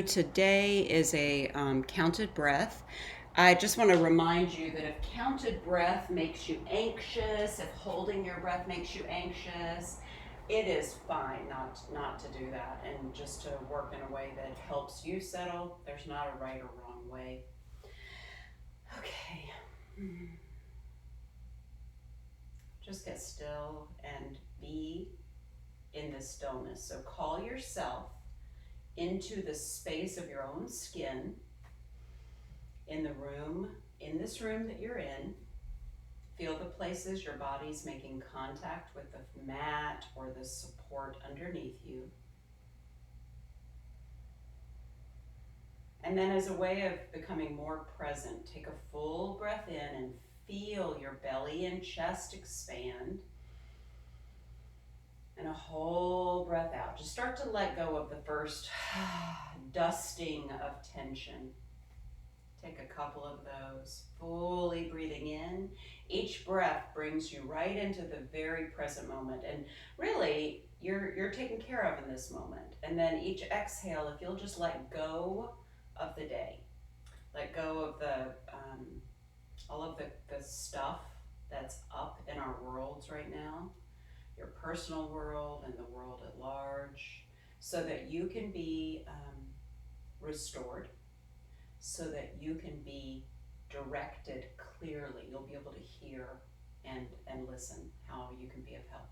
Today is a counted breath. I just want to remind you that if counted breath makes you anxious, if holding your breath makes you anxious, it is fine not to do that, and just to work in a way that helps you settle. There's not a right or wrong way. Okay. Just get still and be in the stillness. So call yourself into the space of your own skin in the room, in this room that you're in. Feel the places your body's making contact with the mat or the support underneath you. And then, as a way of becoming more present, take a full breath in and feel your belly and chest expand. And a whole breath out. Just start to let go of the first dusting of tension. Take a couple of those, fully breathing in. Each breath brings you right into the very present moment. And really, you're taken care of in this moment. And then each exhale, if you'll just let go of the day, let go of all of the stuff that's up in our worlds right now, your personal world and the world at large, so that you can be restored, so that you can be directed clearly. You'll be able to hear and listen how you can be of help.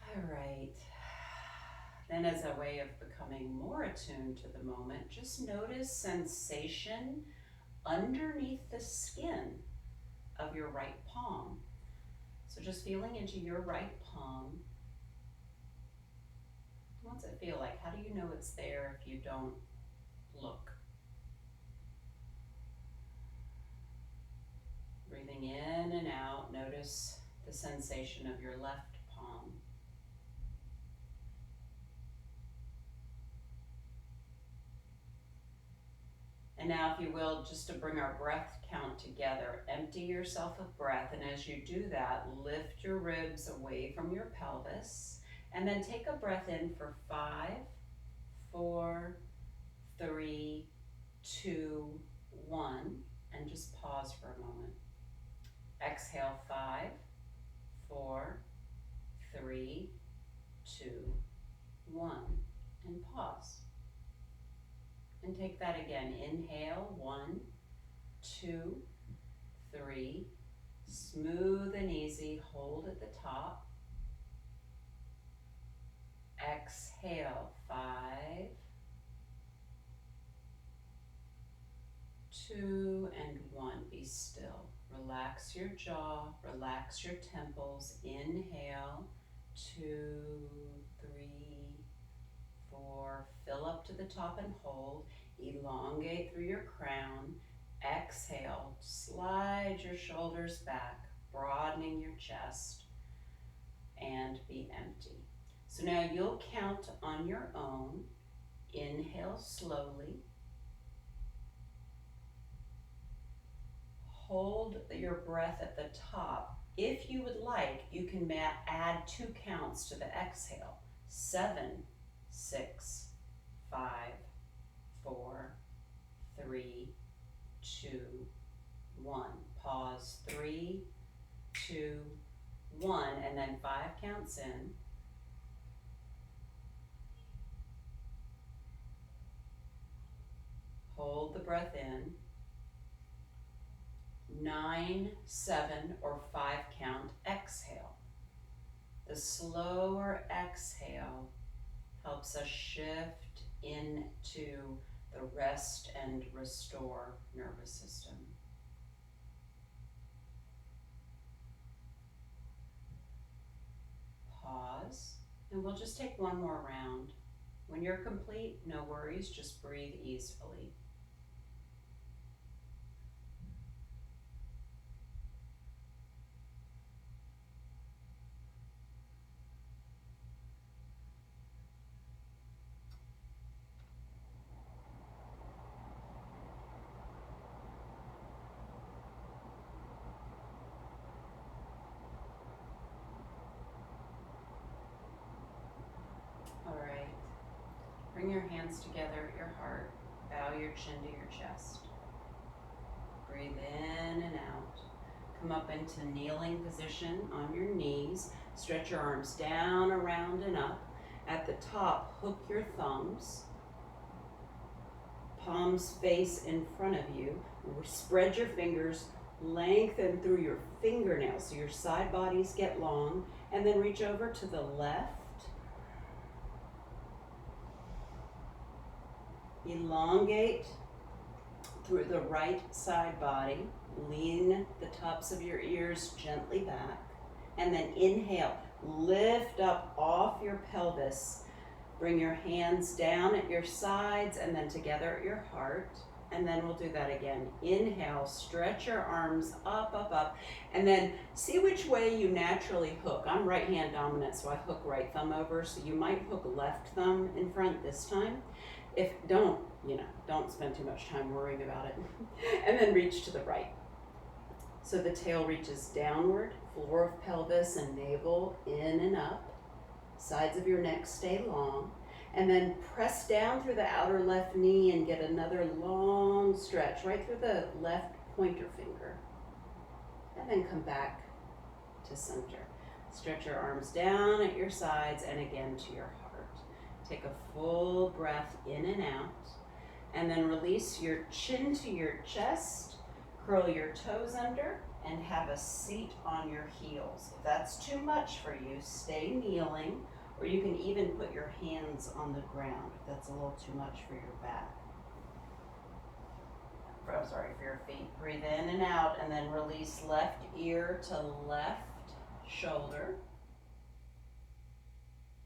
All right. Then, as a way of becoming more attuned to the moment, just notice sensation underneath the skin of your right palm. So just feeling into your right palm. What's it feel like? How do you know it's there if you don't look? Breathing in and out, notice the sensation of your left palm. And now, if you will, just to bring our breath count together, empty yourself of breath. And as you do that, lift your ribs away from your pelvis. And then take a breath in for 5, 4, 3, 2, 1. And just pause for a moment. Exhale, 5, 4, 3, 2, 1. And pause. And take that again. Inhale, 1, 2, 3. Smooth and easy. Hold at the top. Exhale, 5, 2, and 1. Be still. Relax your jaw. Relax your temples. Inhale, 2, 3, 4. Fill up to the top and hold. Elongate through your crown. Exhale, slide your shoulders back, broadening your chest, and be empty. So now you'll count on your own. Inhale slowly. Hold your breath at the top. If you would like, you can add 2 counts to the exhale. 7, 6, 5, 4, 3, 2, 1. Pause. 3, 2, 1, and then 5 counts in. Hold the breath in. 9, 7, or 5 count exhale. The slower exhale helps us shift into the rest and restore nervous system. Pause, and we'll just take one more round. When you're complete, no worries, just breathe easily. Bring your hands together at your heart. Bow your chin to your chest. Breathe in and out. Come up into kneeling position on your knees. Stretch your arms down, around, and up. At the top, hook your thumbs. Palms face in front of you. Spread your fingers, lengthen through your fingernails so your side bodies get long, and then reach over to the left. Elongate through the right side body. Lean the tops of your ears gently back. And then inhale, lift up off your pelvis. Bring your hands down at your sides and then together at your heart. And then we'll do that again. Inhale, stretch your arms up, up, up. And then see which way you naturally hook. I'm right hand dominant, so I hook right thumb over. So you might hook left thumb in front this time. If don't spend too much time worrying about it. And then reach to the right. So the tail reaches downward, floor of pelvis and navel in and up. Sides of your neck stay long. And then press down through the outer left knee and get another long stretch right through the left pointer finger. And then come back to center. Stretch your arms down at your sides and again to your heart. Take a full breath in and out. And then release your chin to your chest. Curl your toes under and have a seat on your heels. If that's too much for you, stay kneeling, or you can even put your hands on the ground if that's a little too much for your back. For your feet. Breathe in and out, and then release left ear to left shoulder.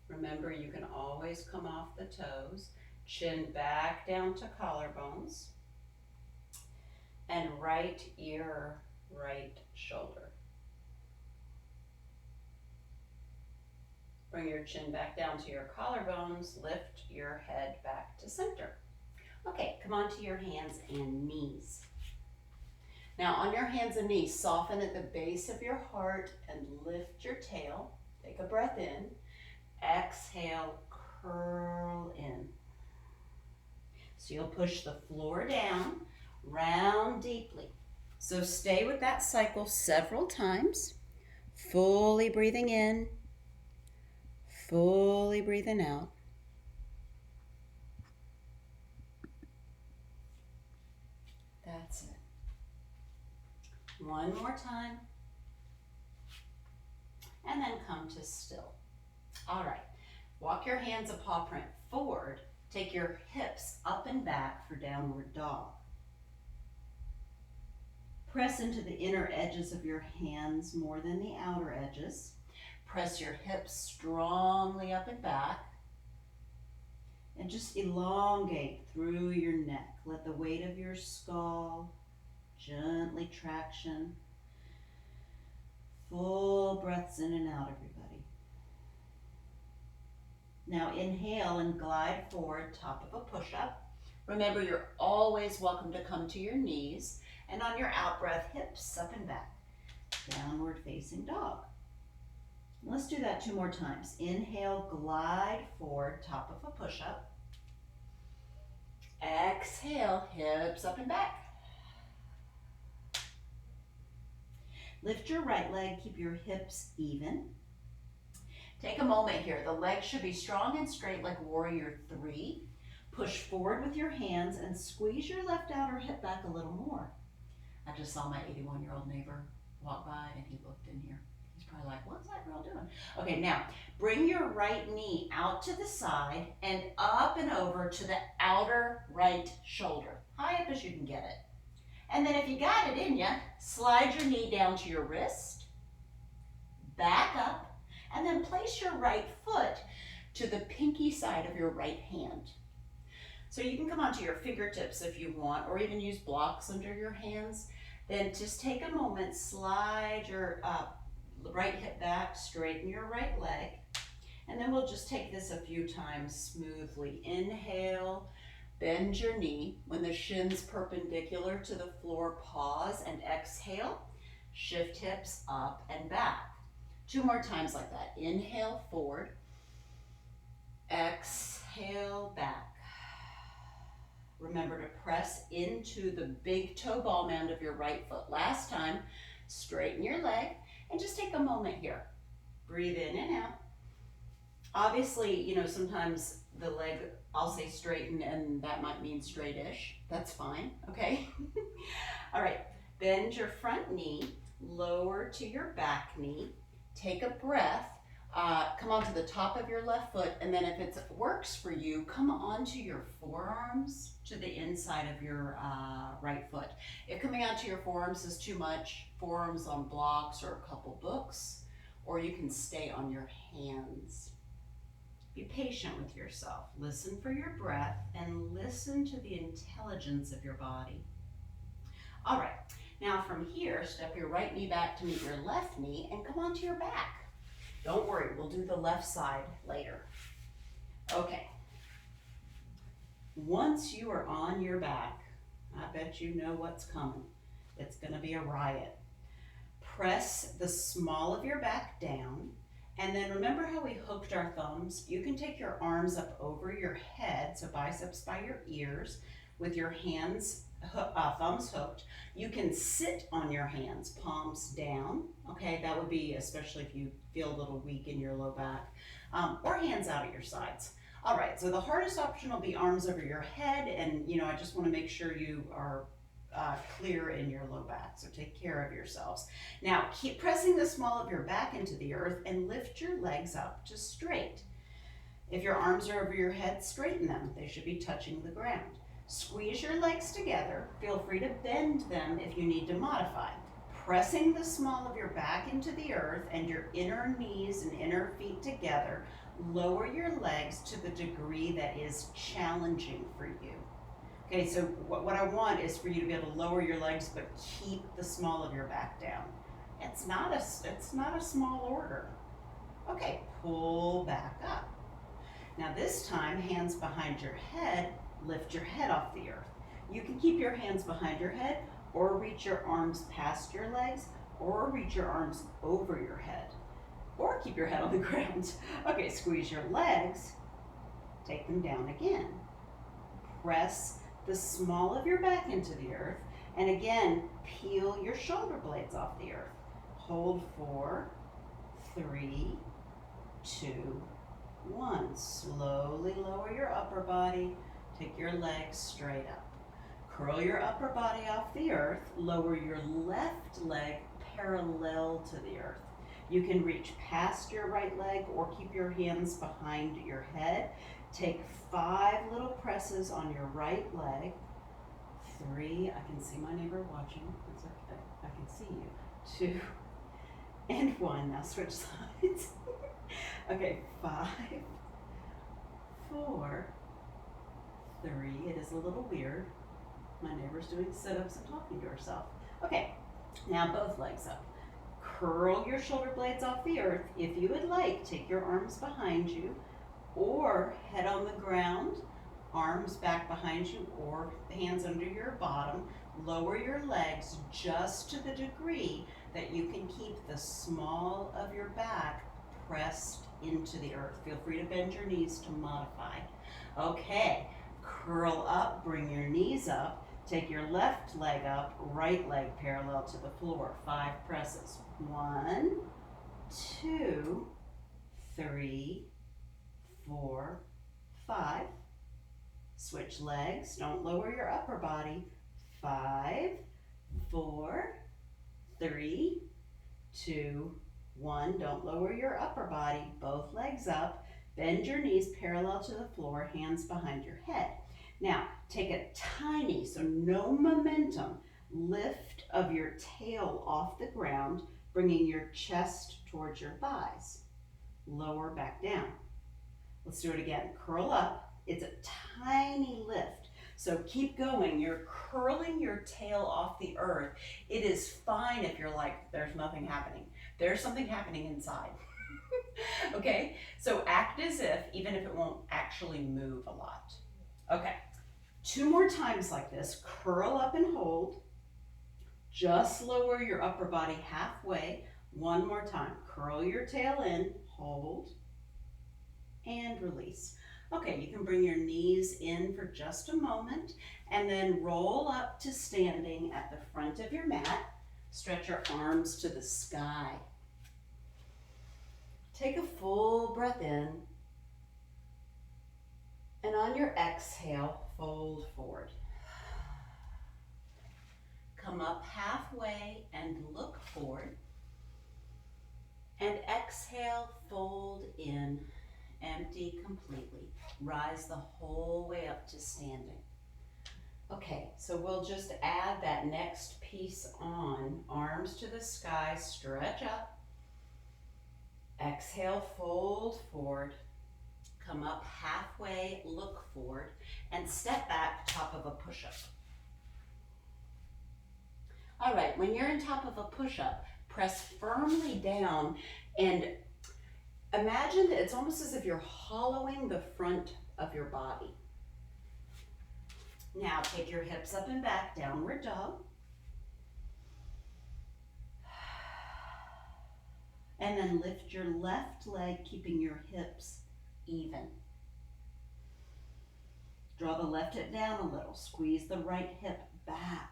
Remember, you can always come off the toes. Chin back down to collarbones. And right ear, right shoulder. Bring your chin back down to your collarbones. Lift your head back to center. Okay, come onto your hands and knees. Now on your hands and knees, soften at the base of your heart and lift your tail. Take a breath in. Exhale, curl in. So you'll push the floor down, round deeply. So stay with that cycle several times, fully breathing in, fully breathing out. That's it. One more time. And then come to still. All right. Walk your hands a paw print forward. Take your hips up and back for downward dog. Press into the inner edges of your hands more than the outer edges. Press your hips strongly up and back. And just elongate through your neck. Let the weight of your skull gently traction. Full breaths in and out, everybody. Now inhale and glide forward, top of a push-up. Remember, you're always welcome to come to your knees. And on your out breath, hips up and back. Downward facing dog. Let's do that 2 more times. Inhale, glide forward, top of a push-up. Exhale, hips up and back. Lift your right leg, keep your hips even. Take a moment here. The legs should be strong and straight like warrior 3. Push forward with your hands and squeeze your left outer hip back a little more. I just saw my 81-year-old neighbor walk by and he looked in here. He's probably like, what's that girl doing? Okay, now bring your right knee out to the side and up and over to the outer right shoulder. High up as you can get it. And then if you got it in you, slide your knee down to your wrist, back up, and then place your right foot to the pinky side of your right hand. So you can come onto your fingertips if you want, or even use blocks under your hands. Then just take a moment, slide your right hip back, straighten your right leg, and then we'll just take this a few times smoothly. Inhale, bend your knee. When the shin's perpendicular to the floor, pause and exhale. Shift hips up and back. 2 more times like that. Inhale, forward. Exhale back. Remember to press into the big toe ball mound of your right foot. Last time, straighten your leg and just take a moment here. Breathe in and out. Obviously, you know, sometimes the leg, I'll say straighten and that might mean straight-ish. That's fine, okay? All right, bend your front knee, lower to your back knee. Take a breath. Come onto the top of your left foot, and then if it works for you, come onto your forearms to the inside of your right foot. If coming onto your forearms is too much, forearms on blocks or a couple books, or you can stay on your hands. Be patient with yourself. Listen for your breath and listen to the intelligence of your body. All right, now from here, step your right knee back to meet your left knee and come onto your back. Don't worry, we'll do the left side later. Okay. Once you are on your back, I bet you know what's coming. It's gonna be a riot. Press the small of your back down, and then remember how we hooked our thumbs? You can take your arms up over your head, so biceps by your ears, with your hands, thumbs hooked. You can sit on your hands, palms down, okay? That would be especially if you feel a little weak in your low back, or hands out at your sides. All right, so the hardest option will be arms over your head, and you know, I just wanna make sure you are clear in your low back, so take care of yourselves. Now, keep pressing the small of your back into the earth and lift your legs up to straight. If your arms are over your head, straighten them. They should be touching the ground. Squeeze your legs together. Feel free to bend them if you need to modify. Pressing the small of your back into the earth and your inner knees and inner feet together, lower your legs to the degree that is challenging for you. Okay, so what I want is for you to be able to lower your legs but keep the small of your back down. It's not a small order. Okay, pull back up. Now this time, hands behind your head, lift your head off the earth. You can keep your hands behind your head or reach your arms past your legs or reach your arms over your head or keep your head on the ground. Okay, squeeze your legs, take them down again. Press the small of your back into the earth, and again, peel your shoulder blades off the earth. Hold 4, 3, 2, 1. Slowly lower your upper body. Take your legs straight up. Curl your upper body off the earth. Lower your left leg parallel to the earth. You can reach past your right leg or keep your hands behind your head. Take 5 little presses on your right leg. 3, I can see my neighbor watching. It's okay, I can see you. 2, and 1. Now switch sides. Okay, 5, 4, 3. It is a little weird. My neighbor's doing sit-ups and talking to herself. Okay, now both legs up. Curl your shoulder blades off the earth. If you would like, take your arms behind you or head on the ground, arms back behind you or hands under your bottom. Lower your legs just to the degree that you can keep the small of your back pressed into the earth. Feel free to bend your knees to modify. Okay, curl up, bring your knees up, take your left leg up, right leg parallel to the floor. 5 presses. 1, 2, 3, 4, 5. Switch legs. Don't lower your upper body. 5, 4, 3, 2, 1. Don't lower your upper body. Both legs up. Bend your knees parallel to the floor, hands behind your head. Now, take a tiny, so no momentum, lift of your tail off the ground, bringing your chest towards your thighs. Lower back down. Let's do it again. Curl up. It's a tiny lift. So keep going. You're curling your tail off the earth. It is fine if you're like, there's nothing happening. There's something happening inside. Okay? So act as if, even if it won't actually move a lot. Okay. 2 more times like this. Curl up and hold. Just lower your upper body halfway. 1 more time. Curl your tail in. Hold. and release. Okay, you can bring your knees in for just a moment and then roll up to standing at the front of your mat. Stretch your arms to the sky. Take a full breath in, and on your exhale, fold forward. Come up halfway and look forward. And exhale, fold in, empty completely. Rise the whole way up to standing. Okay, so we'll just add that next piece on. Arms to the sky, stretch up. Exhale, fold forward. Come up halfway, look forward, and step back, top of a push-up. All right, when you're in top of a push-up, press firmly down and imagine that it's almost as if you're hollowing the front of your body. Now take your hips up and back, downward dog. And then lift your left leg, keeping your hips even. Draw the left hip down a little. Squeeze the right hip back.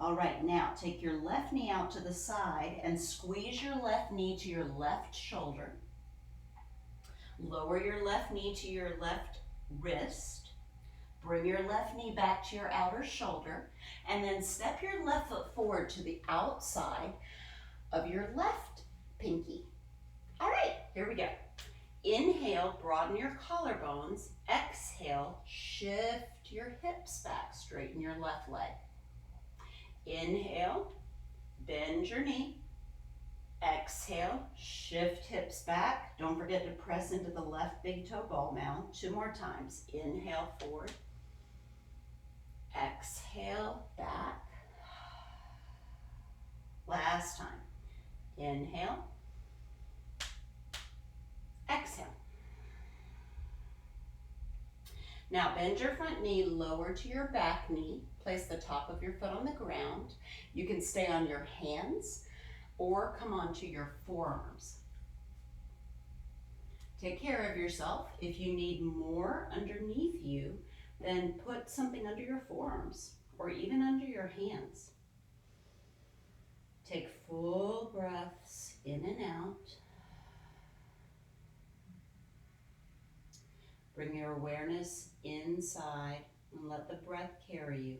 All right, now take your left knee out to the side and squeeze your left knee to your left shoulder. Lower your left knee to your left wrist. Bring your left knee back to your outer shoulder, and then step your left foot forward to the outside of your left pinky. All right, here we go. Inhale, broaden your collarbones. Exhale, shift your hips back, straighten your left leg. Inhale, bend your knee. Exhale, shift hips back. Don't forget to press into the left big toe ball mound. 2 more times. Inhale, forward. Exhale, back. Last time. Inhale. Exhale. Now bend your front knee lower to your back knee. Place the top of your foot on the ground. You can stay on your hands or come onto your forearms. Take care of yourself. If you need more underneath you, then put something under your forearms or even under your hands. Take full breaths in and out. Bring your awareness inside and let the breath carry you.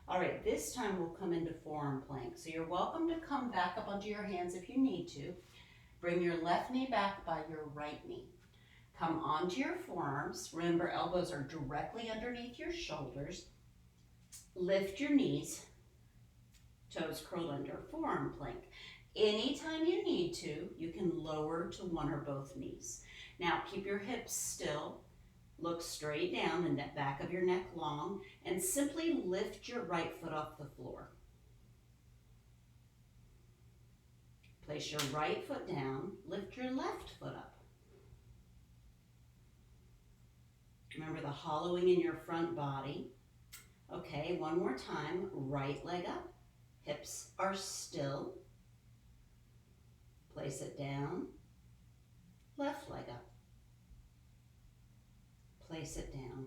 All right, this time we'll come into forearm plank. So you're welcome to come back up onto your hands if you need to. Bring your left knee back by your right knee. Come onto your forearms. Remember, elbows are directly underneath your shoulders. Lift your knees, toes curled under, forearm plank. Anytime you need to, you can lower to one or both knees. Now keep your hips still. Look straight down, the back of your neck long, and simply lift your right foot off the floor. Place your right foot down, lift your left foot up. Remember the hollowing in your front body. Okay, one more time, right leg up, hips are still. Place it down, left leg up. Place it down.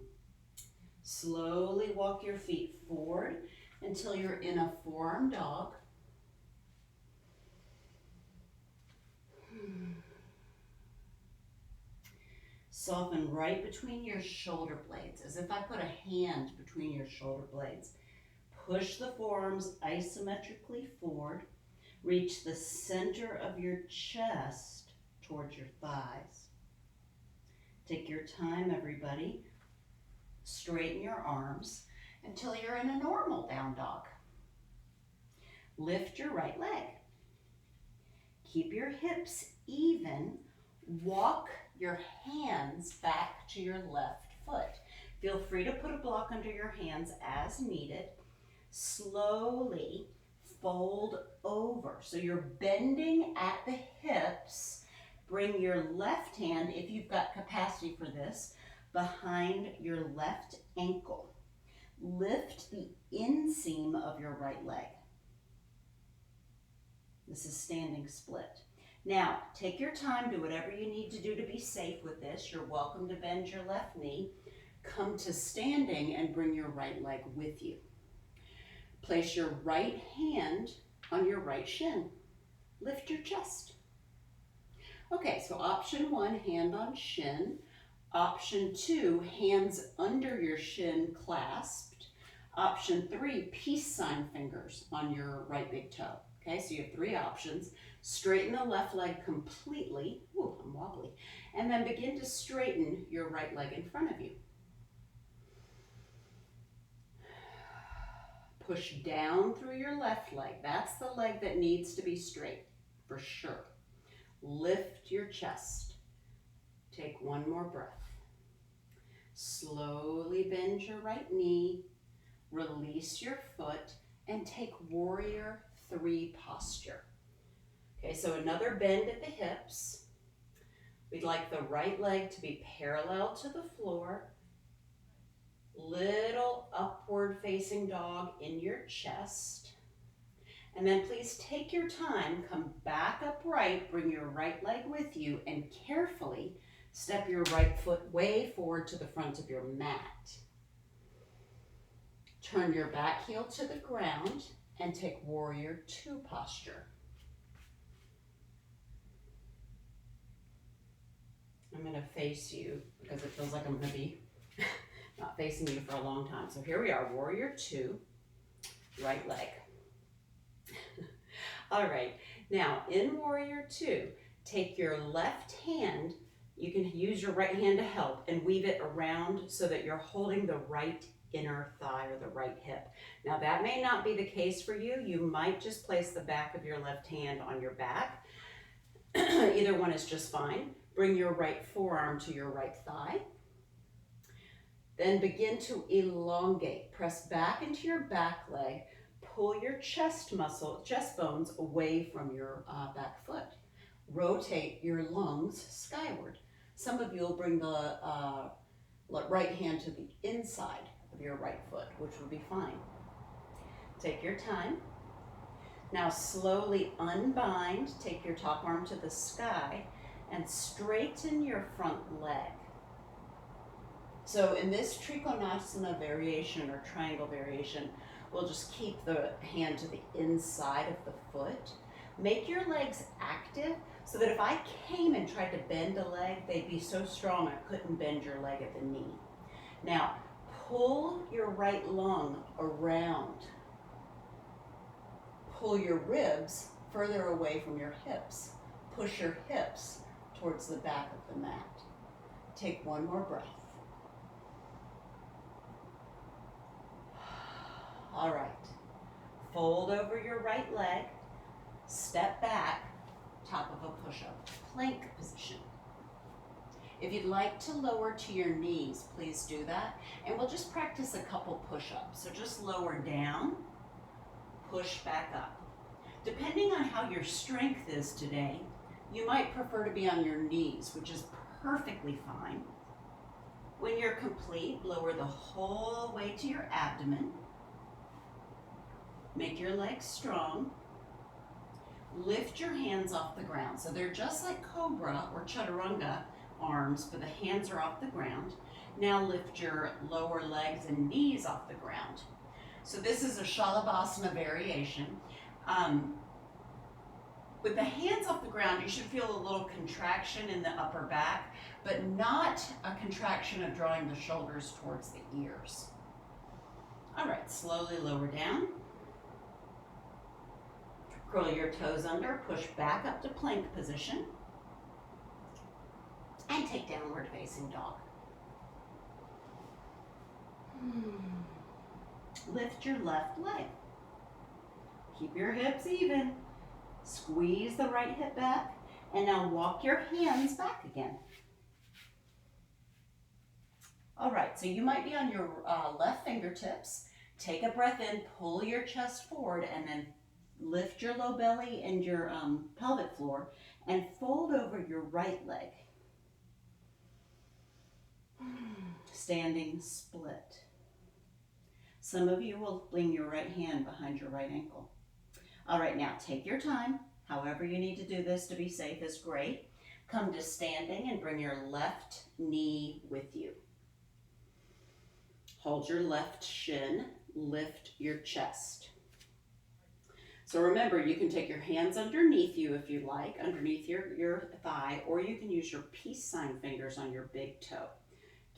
Slowly walk your feet forward until you're in a forearm dog. Soften right between your shoulder blades, as if I put a hand between your shoulder blades. Push the forearms isometrically forward. Reach the center of your chest towards your thighs. Take your time, everybody. Straighten your arms until you're in a normal down dog. Lift your right leg. Keep your hips even. Walk your hands back to your left foot. Feel free to put a block under your hands as needed. Slowly fold over. So you're bending at the hips. Bring your left hand, if you've got capacity for this, behind your left ankle. Lift the inseam of your right leg. This is standing split. Now, take your time, do whatever you need to do to be safe with this. You're welcome to bend your left knee. Come to standing and bring your right leg with you. Place your right hand on your right shin. Lift your chest. Okay, so option 1, hand on shin. Option 2, hands under your shin clasped. Option 3, peace sign fingers on your right big toe. Okay, so you have 3 options. Straighten the left leg completely. Ooh, I'm wobbly. And then begin to straighten your right leg in front of you. Push down through your left leg. That's the leg that needs to be straight, for sure. Lift your chest. Take one more breath. Slowly bend your right knee. Release your foot and take warrior 3 posture. Okay, so another bend at the hips. We'd like the right leg to be parallel to the floor. Little upward facing dog in your chest. And then please take your time, come back upright, bring your right leg with you, and carefully step your right foot way forward to the front of your mat. Turn your back heel to the ground and take warrior 2 posture. I'm going to face you because it feels like I'm going to be not facing you for a long time. So here we are, warrior 2, right leg. All right, now in warrior 2, take your left hand, you can use your right hand to help, and weave it around so that you're holding the right inner thigh or the right hip. Now that may not be the case for you. You might just place the back of your left hand on your back. Either one is just fine. Bring your right forearm to your right thigh. Then begin to elongate. Press back into your back leg. Pull your chest bones away from your back foot. Rotate your lungs skyward. Some of you will bring the right hand to the inside of your right foot, which would be fine. Take your time. Now slowly unbind, take your top arm to the sky, and straighten your front leg. So in this trikonasana variation or triangle variation, we'll just keep the hand to the inside of the foot. Make your legs active so that if I came and tried to bend a leg, they'd be so strong I couldn't bend your leg at the knee. Now, pull your right lung around. Pull your ribs further away from your hips. Push your hips towards the back of the mat. Take one more breath. All right. Fold over your right leg. Step back, top of a push-up, plank position. If you'd like to lower to your knees, please do that. And we'll just practice a couple push-ups. So just lower down, push back up. Depending on how your strength is today, you might prefer to be on your knees, which is perfectly fine. When you're complete, lower the whole way to your abdomen. Make your legs strong. Lift your hands off the ground. So they're just like cobra or chaturanga arms, but the hands are off the ground. Now lift your lower legs and knees off the ground. So this is a shalabhasana variation. With the hands off the ground, you should feel a little contraction in the upper back, but not a contraction of drawing the shoulders towards the ears. All right, slowly lower down. Curl your toes under, push back up to plank position, and take downward facing dog. Lift your left leg. Keep your hips even. Squeeze the right hip back, and now walk your hands back again. All right, so you might be on your left fingertips. Take a breath in, pull your chest forward, and then lift your low belly and your pelvic floor and fold over your right leg. Standing split. Some of you will bring your right hand behind your right ankle. All right, now take your time, However you need to do this to be safe is great. Come to standing and bring your left knee with you. Hold your left shin, lift your chest. So remember, you can take your hands underneath you if you like, underneath your thigh, or you can use your peace sign fingers on your big toe.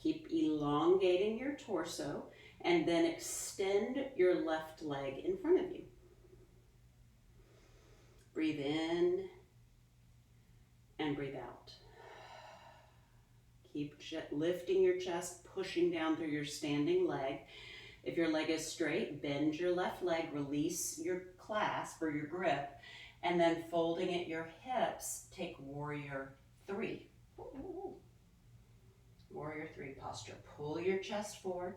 Keep elongating your torso and then extend your left leg in front of you. Breathe in and breathe out. Keep lifting your chest, pushing down through your standing leg. If your leg is straight, bend your left leg, release your clasp or your grip, and then folding at your hips, take warrior three. Warrior three posture. Pull your chest forward.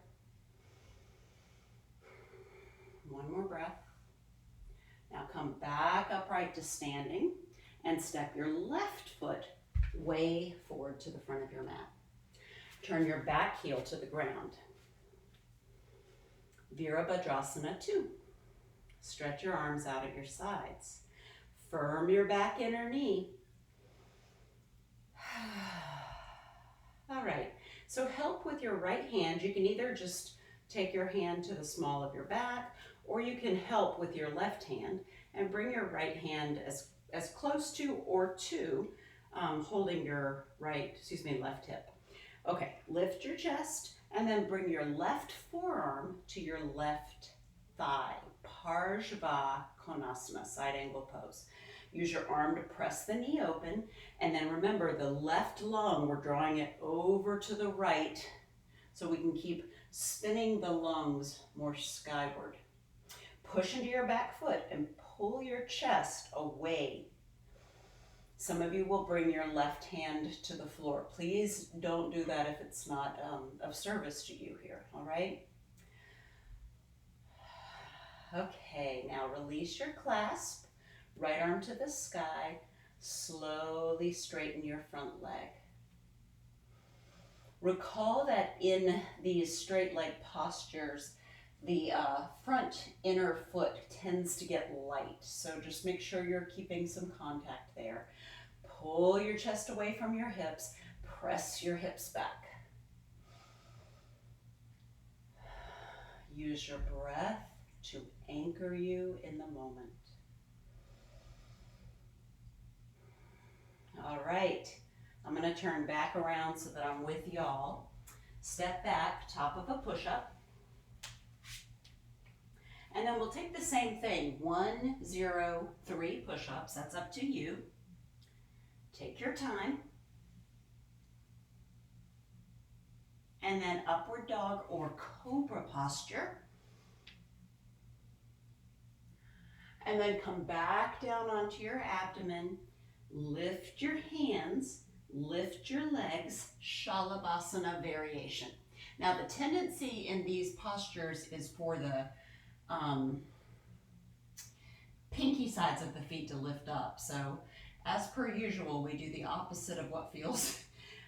One more breath. Now come back upright to standing and step your left foot way forward to the front of your mat. Turn your back heel to the ground. Virabhadrasana 2. Stretch your arms out at your sides. Firm your back inner knee. All right, so help with your right hand. You can either just take your hand to the small of your back, or you can help with your left hand and bring your right hand as close to or to holding your left hip. Okay, lift your chest and then bring your left forearm to your left thigh. Parvritta, side angle pose. Use your arm to press the knee open, and then remember the left lung, we're drawing it over to the right so we can keep spinning the lungs more skyward. Push into your back foot and pull your chest away. Some of you will bring your left hand to the floor. Please don't do that if it's not of service to you here, all right? Okay, now release your clasp, right arm to the sky, slowly straighten your front leg. Recall that in these straight leg postures, the front inner foot tends to get light, so just make sure you're keeping some contact there. Pull your chest away from your hips, press your hips back. Use your breath to anchor you in the moment. All right, I'm going to turn back around so that I'm with y'all. Step back, top of a push-up. And then we'll take the same thing, 1, 0, 3 push-ups, that's up to you. Take your time. And then upward dog or cobra posture. And then come back down onto your abdomen, lift your hands, lift your legs, Shalabhasana variation. Now the tendency in these postures is for the pinky sides of the feet to lift up. So as per usual, we do the opposite of what feels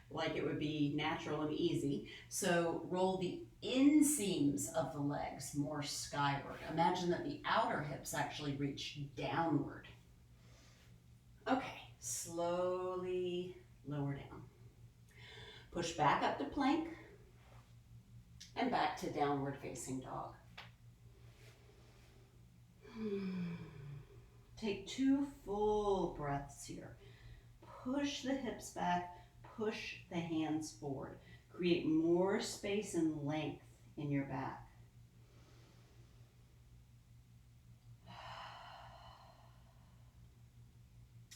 like it would be natural and easy. So roll the inseams of the legs more skyward. Imagine that the outer hips actually reach downward. Okay, slowly lower down. Push back up to plank and back to downward facing dog. Take 2 full breaths here. Push the hips back, push the hands forward. Create more space and length in your back.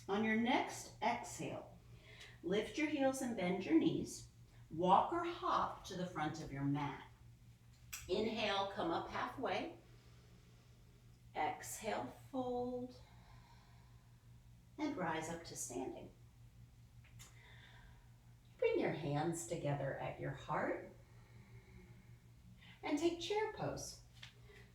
On your next exhale, lift your heels and bend your knees. Walk or hop to the front of your mat. Inhale, come up halfway. Exhale, fold. And rise up to standing. Bring your hands together at your heart and take chair pose.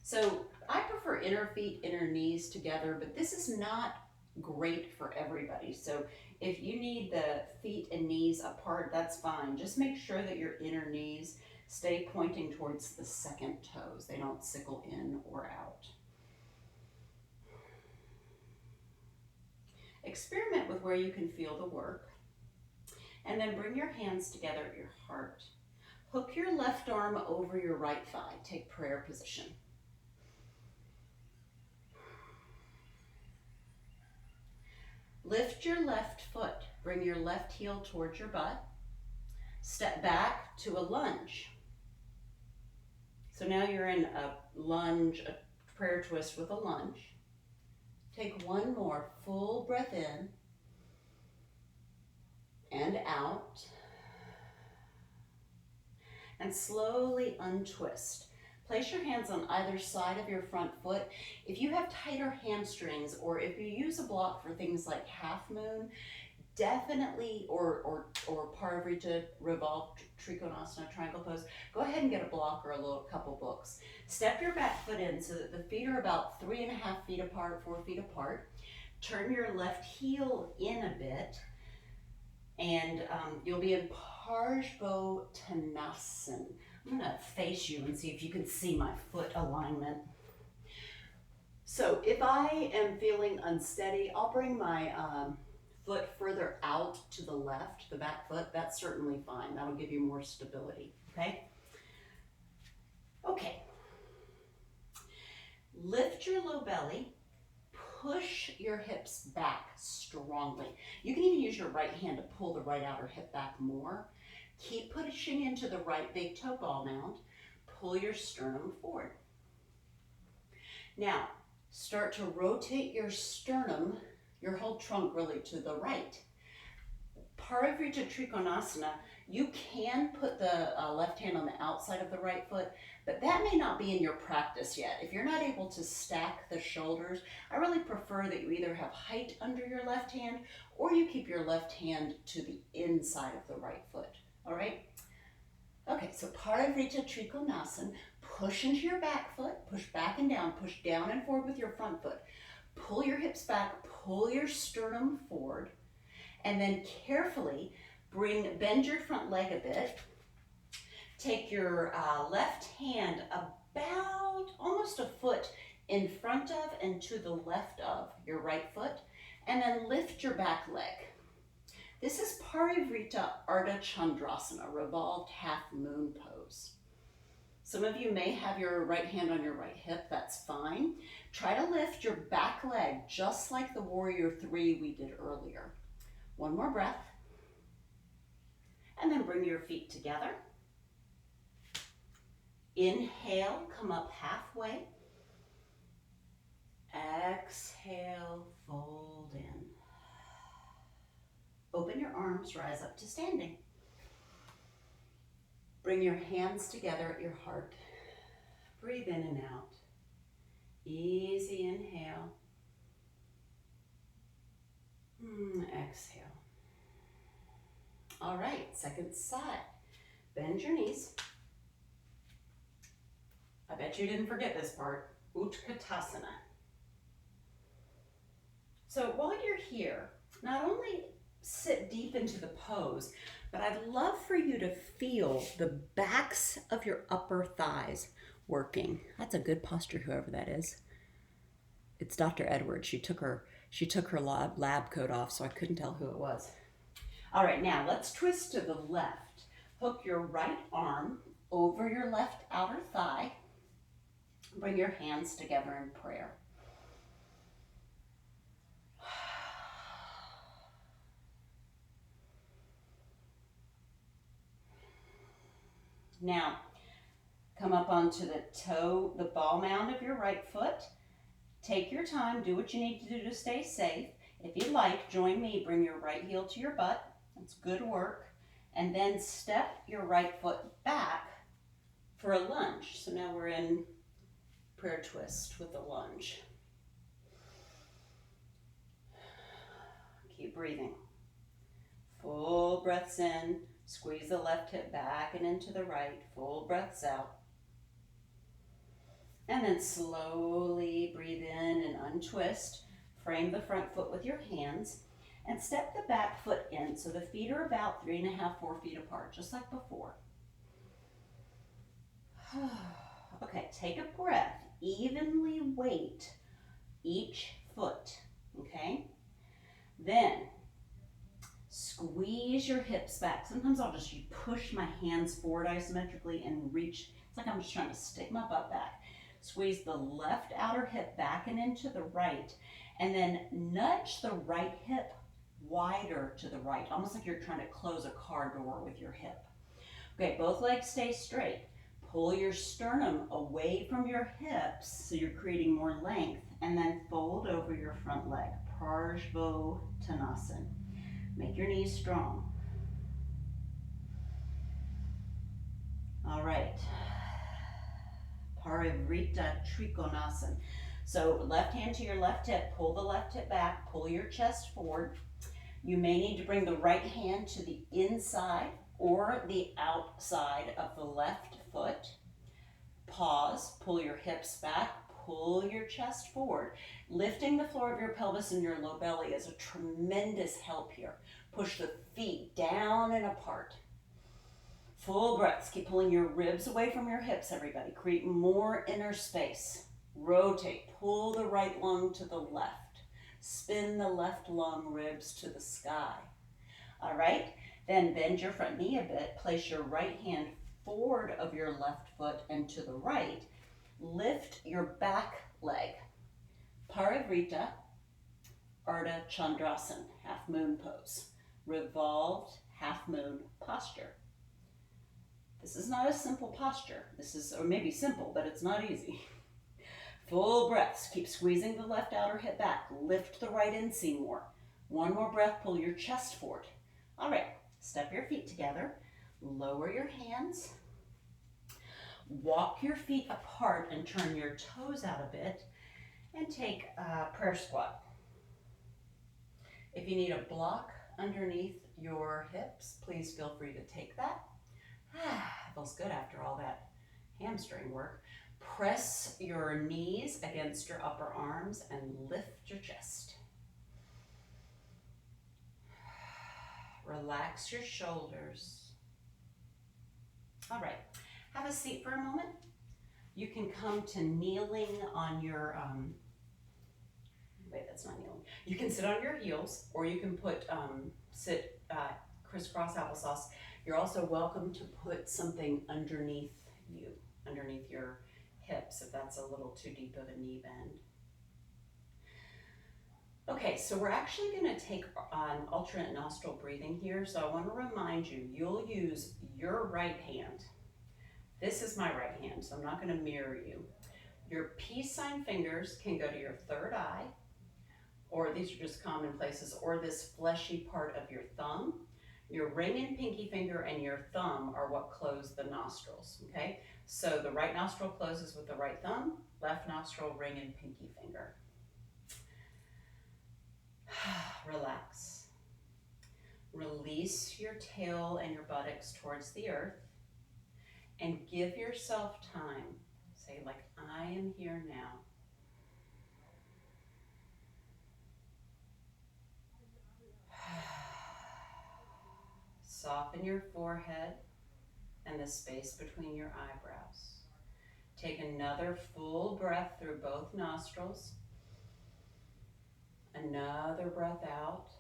So I prefer inner feet, inner knees together, but this is not great for everybody. So if you need the feet and knees apart, that's fine. Just make sure that your inner knees stay pointing towards the second toes. They don't sickle in or out. Experiment with where you can feel the work. And then bring your hands together at your heart. Hook your left arm over your right thigh. Take prayer position. Lift your left foot. Bring your left heel towards your butt. Step back to a lunge. So now you're in a lunge, a prayer twist with a lunge. Take one more full breath in and out. And slowly untwist. Place your hands on either side of your front foot. If you have tighter hamstrings, or if you use a block for things like half moon, definitely, or parvritta, revolved, trikonasana, triangle pose, go ahead and get a block or a couple books. Step your back foot in so that the feet are about 3.5 feet apart, 4 feet apart. Turn your left heel in a bit, and you'll be in parvritta. I'm gonna face you and see if you can see my foot alignment. So if I am feeling unsteady, I'll bring my foot further out to the left, the back foot. That's certainly fine. That'll give you more stability, okay? Okay. Lift your low belly. Push your hips back strongly. You can even use your right hand to pull the right outer hip back more. Keep pushing into the right big toe ball mound. Pull your sternum forward. Now, start to rotate your sternum, your whole trunk really, to the right. Parvritta Trikonasana, you can put the left hand on the outside of the right foot, but that may not be in your practice yet. If you're not able to stack the shoulders, I really prefer that you either have height under your left hand or you keep your left hand to the inside of the right foot, all right? Okay, so parvritta Trikonasana, push into your back foot, push back and down, push down and forward with your front foot. Pull your hips back, pull your sternum forward, and then carefully bend your front leg a bit. Take your left hand about almost a foot in front of and to the left of your right foot, and then lift your back leg. This is parvritta ardha chandrasana, revolved half moon pose. Some of you may have your right hand on your right hip, that's fine. Try to lift your back leg just like the warrior 3 we did earlier. One more breath. And then bring your feet together. Inhale, come up halfway. Exhale, fold in. Open your arms, rise up to standing. Bring your hands together at your heart. Breathe in and out. Easy inhale. Exhale. All right, second side. Bend your knees. I bet you didn't forget this part. Utkatasana. So while you're here, not only sit deep into the pose, but I'd love for you to feel the backs of your upper thighs working. That's a good posture, whoever that is. It's Dr. Edwards. She took her lab coat off, so I couldn't tell who it was. All right, now let's twist to the left. Hook your right arm over your left outer thigh. Bring your hands together in prayer. Now, come up onto the ball mound of your right foot. Take your time, do what you need to do to stay safe. If you'd like, join me, bring your right heel to your butt. That's good work. And then step your right foot back for a lunge. So now we're in prayer twist with the lunge. Keep breathing. Full breaths in. Squeeze the left hip back and into the right. Full breaths out. And then slowly breathe in and untwist. Frame the front foot with your hands. And step the back foot in. So the feet are about 3.5, 4 feet apart, just like before. Okay, take a breath. Evenly weight each foot, okay? Then squeeze your hips back. Sometimes I'll just push my hands forward isometrically and reach. It's like I'm just trying to stick my butt back. Squeeze the left outer hip back and into the right, and then nudge the right hip wider to the right, almost like you're trying to close a car door with your hip. Okay, both legs stay straight. Pull your sternum away from your hips so you're creating more length, and then fold over your front leg. Parvritta. Make your knees strong. All right. Parvritta trikonasana. So left hand to your left hip, pull the left hip back, pull your chest forward. You may need to bring the right hand to the inside or the outside of the left foot. Pause, pull your hips back, pull your chest forward. Lifting the floor of your pelvis and your low belly is a tremendous help here. Push the feet down and apart. Full breaths. Keep pulling your ribs away from your hips, everybody. Create more inner space. Rotate. Pull the right lung to the left. Spin the left lung ribs to the sky. All right? Then bend your front knee a bit. Place your right hand forward of your left foot and to the right. Lift your back leg. Parvritta, ardha, chandrasana, half moon pose. Revolved half moon posture. This is not a simple posture. This is, or maybe simple, but it's not easy. Full breaths. Keep squeezing the left outer hip back. Lift the right inseam more. One more breath, pull your chest forward. All right, step your feet together. Lower your hands. Walk your feet apart and turn your toes out a bit. And take a prayer squat. If you need a block underneath your hips, please feel free to take that. Feels good after all that hamstring work. Press your knees against your upper arms and lift your chest. Relax your shoulders. All right, have a seat for a moment. You can come to kneeling on your, wait, that's not kneeling. You can sit on your heels, or you can put, sit crisscross applesauce. You're also welcome to put something underneath you, underneath your hips, if that's a little too deep of a knee bend. Okay, so we're actually going to take on alternate nostril breathing here. So I want to remind you, you'll use your right hand. This is my right hand, so I'm not going to mirror you. Your peace sign fingers can go to your third eye, or these are just common places, or this fleshy part of your thumb. Your ring and pinky finger and your thumb are what close the nostrils, okay? So the right nostril closes with the right thumb, left nostril, ring and pinky finger. Relax. Release your tail and your buttocks towards the earth and give yourself time. Say, like, I am here now. Soften your forehead and the space between your eyebrows. Take another full breath through both nostrils. Another breath out.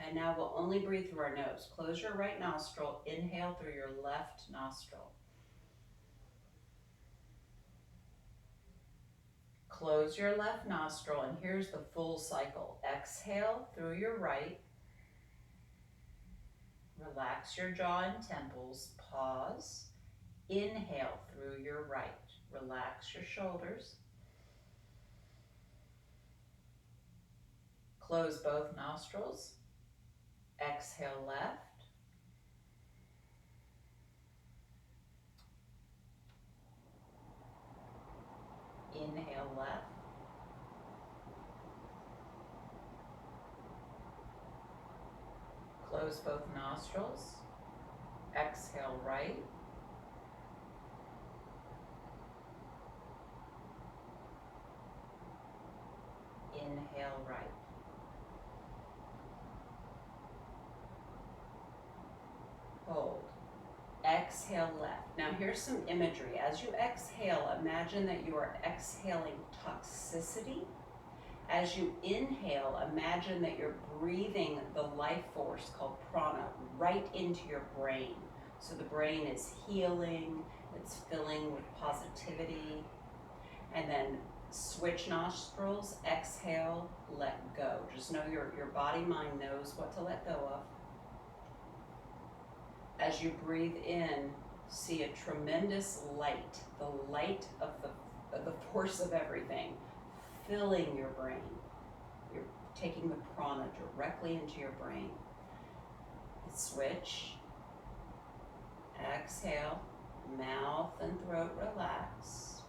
And now we'll only breathe through our nose. Close your right nostril. Inhale through your left nostril. Close your left nostril, and here's the full cycle. Exhale through your right. Relax your jaw and temples. Pause. Inhale through your right. Relax your shoulders. Close both nostrils. Exhale left. Inhale left. Close both nostrils. Exhale right. Inhale right. Hold. Exhale left. Now here's some imagery. As you exhale, imagine that you are exhaling toxicity As you inhale, imagine that you're breathing the life force called prana right into your brain. So the brain is healing, it's filling with positivity. And then switch nostrils, exhale, let go. Just know your body mind knows what to let go of. As you breathe in, see a tremendous light, the light of the force of everything, filling your brain. You're taking the prana directly into your brain. Switch, exhale, mouth and throat relaxed,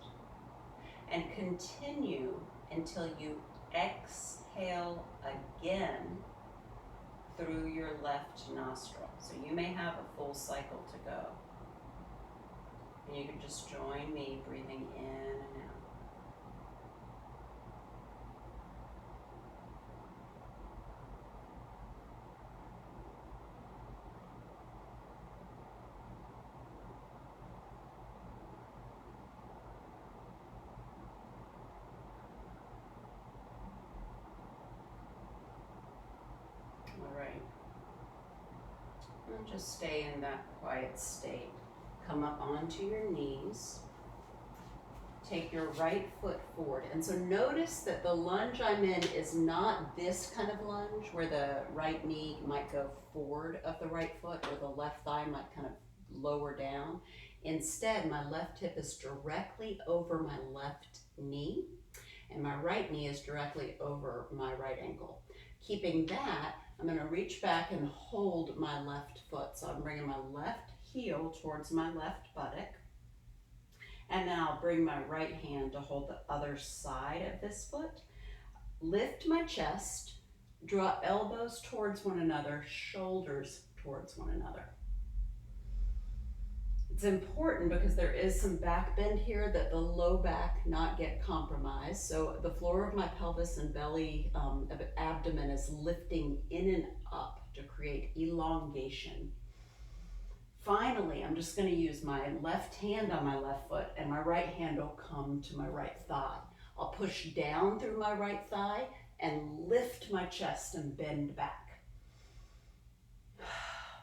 and continue until you exhale again through your left nostril. So you may have a full cycle to go. And you can just join me breathing in and out. All right. And just stay in that quiet state. Come up onto your knees. Take your right foot forward. And so notice that the lunge I'm in is not this kind of lunge where the right knee might go forward of the right foot or the left thigh might kind of lower down. Instead, my left hip is directly over my left knee and my right knee is directly over my right ankle. Keeping that, I'm going to reach back and hold my left foot. So I'm bringing my left heel towards my left buttock. And then I'll bring my right hand to hold the other side of this foot. Lift my chest, draw elbows towards one another, shoulders towards one another. It's important because there is some back bend here that the low back not get compromised. So the floor of my pelvis and belly, abdomen is lifting in and up to create elongation. Finally, I'm just going to use my left hand on my left foot and my right hand will come to my right thigh. I'll push down through my right thigh and lift my chest and bend back.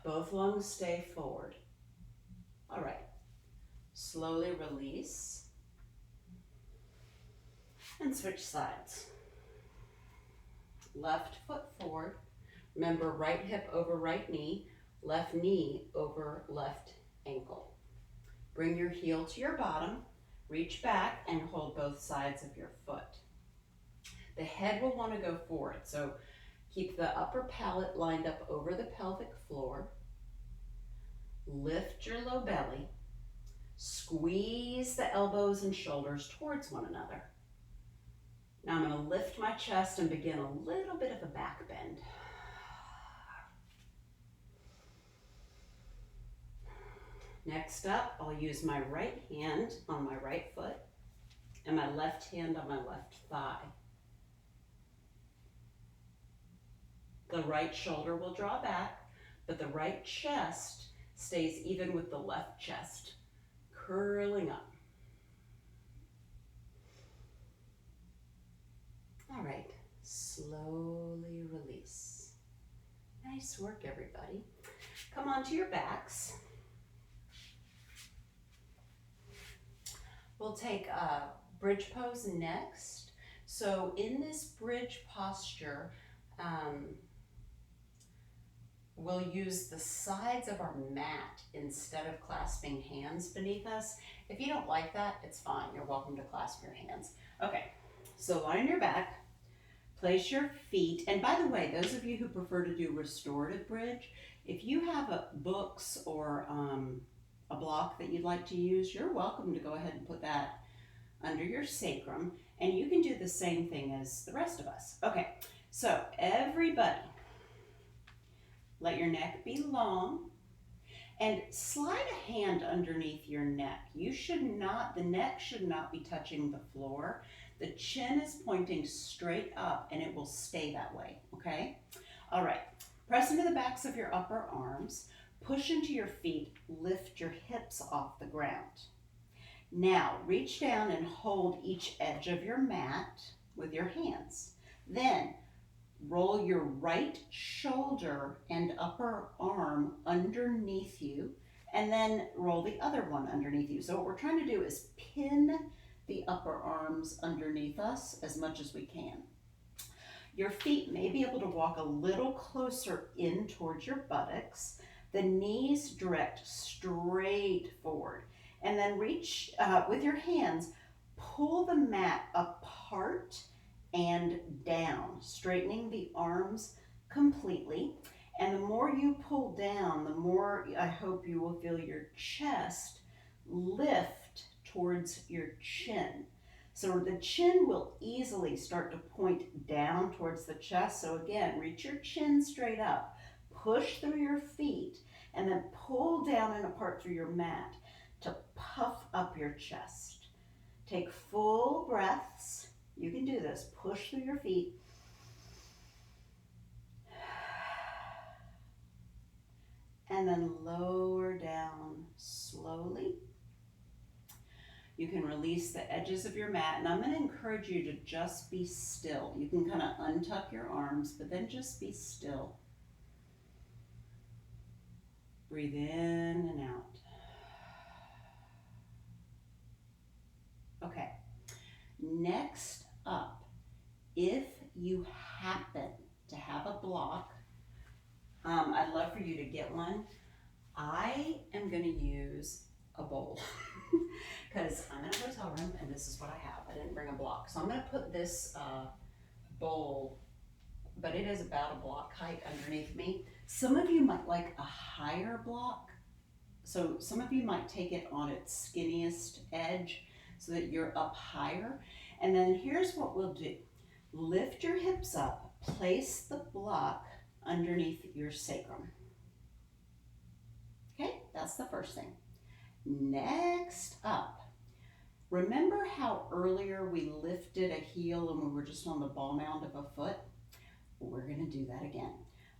Both lungs stay forward. All right, slowly release and switch sides. Left foot forward. Remember, right hip over right knee. Left knee over left ankle. Bring your heel to your bottom, reach back and hold both sides of your foot. The head will want to go forward, so keep the upper palate lined up over the pelvic floor. Lift your low belly. Squeeze the elbows and shoulders towards one another. Now I'm going to lift my chest and begin a little bit of a back bend. Next up, I'll use my right hand on my right foot and my left hand on my left thigh. The right shoulder will draw back, but the right chest stays even with the left chest, curling up. All right, slowly release. Nice work, everybody. Come onto your backs. We'll take a bridge pose next. So in this bridge posture, we'll use the sides of our mat instead of clasping hands beneath us. If you don't like that, it's fine. You're welcome to clasp your hands. Okay, so lie on your back, place your feet, and by the way, those of you who prefer to do restorative bridge, if you have books or a block that you'd like to use, you're welcome to go ahead and put that under your sacrum, and you can do the same thing as the rest of us. Okay, so everybody, let your neck be long and slide a hand underneath your neck. The neck should not be touching the floor. The chin is pointing straight up and it will stay that way, okay? All right, press into the backs of your upper arms, push into your feet, lift your hips off the ground. Now, reach down and hold each edge of your mat with your hands. Then roll your right shoulder and upper arm underneath you, and then roll the other one underneath you. So what we're trying to do is pin the upper arms underneath us as much as we can. Your feet may be able to walk a little closer in towards your buttocks. The knees direct straight forward. And then reach with your hands, pull the mat apart and down, straightening the arms completely. And the more you pull down, the more I hope you will feel your chest lift towards your chin. So the chin will easily start to point down towards the chest. So again, reach your chin straight up, push through your feet, and then pull down and apart through your mat to puff up your chest. Take full breaths. You can do this. Push through your feet. And then lower down slowly. You can release the edges of your mat, and I'm going to encourage you to just be still. You can kind of untuck your arms, but then just be still. Breathe in and out. Okay, next up, if you happen to have a block, I'd love for you to get one. I am going to use a bowl because I'm in a hotel room and this is what I have. I didn't bring a block. So I'm going to put this bowl, but it is about a block height underneath me. Some of you might like a higher block. So some of you might take it on its skinniest edge so that you're up higher. And then here's what we'll do. Lift your hips up, place the block underneath your sacrum. Okay, that's the first thing. Next up, remember how earlier we lifted a heel and we were just on the ball mound of a foot? We're going to do that again.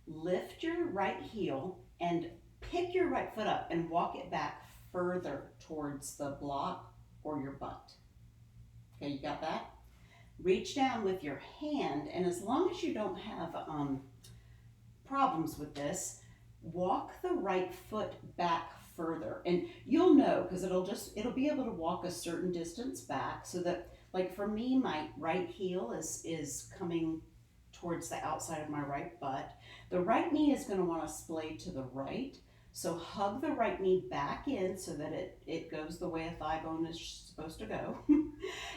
Lift your right heel and pick your right foot up and walk it back further towards the block or your butt. Okay, you got that? Reach down with your hand, and as long as you don't have problems with this, walk the right foot back further, and you'll know because it'll be able to walk a certain distance back, so that, like for me, my right heel is coming towards the outside of my right butt. The right knee is going to want to splay to the right, so hug the right knee back in so that it goes the way a thigh bone is supposed to go.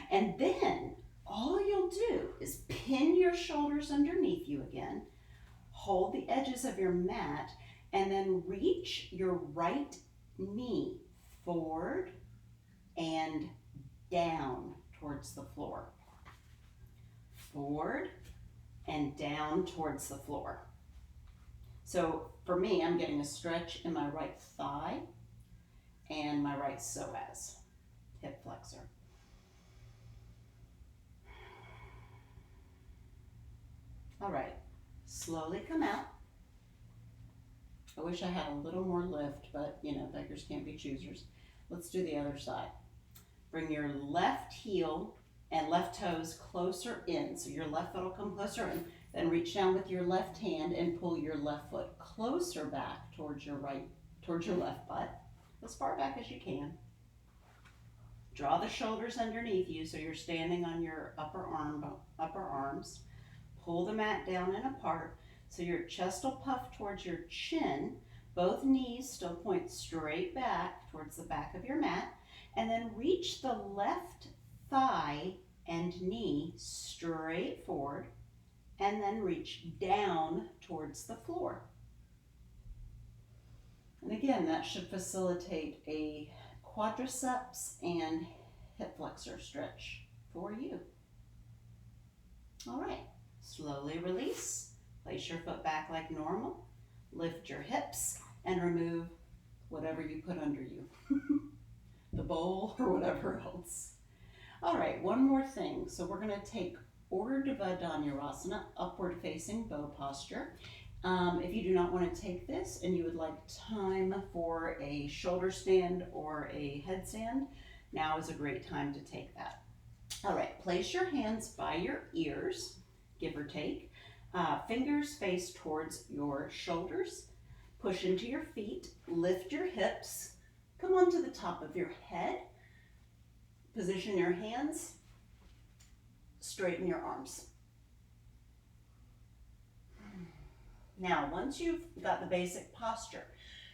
And then all you'll do is pin your shoulders underneath you again, hold the edges of your mat, and then reach your right knee forward and down towards the floor. Forward and down towards the floor. So for me, I'm getting a stretch in my right thigh and my right psoas, hip flexor. All right, slowly come out. I wish I had a little more lift, but you know, beggars can't be choosers. Let's do the other side. Bring your left heel and left toes closer in. So your left foot will come closer in. Then reach down with your left hand and pull your left foot closer back towards your left butt, as far back as you can. Draw the shoulders underneath you so you're standing on your upper arms. Pull the mat down and apart so your chest will puff towards your chin. Both knees still point straight back towards the back of your mat. And then reach the left thigh and knee straight forward. And then reach down towards the floor. And again, that should facilitate a quadriceps and hip flexor stretch for you. All right, slowly release. Place your foot back like normal. Lift your hips and remove whatever you put under you. The bowl or whatever else. All right, one more thing. So we're going to take Ardha Dhanurasana, upward facing bow posture. If you do not want to take this and you would like time for a shoulder stand or a headstand, now is a great time to take that. All right, place your hands by your ears. give or take. Fingers face towards your shoulders. Push into your feet, lift your hips, come onto the top of your head, position your hands, straighten your arms. Now, once you've got the basic posture,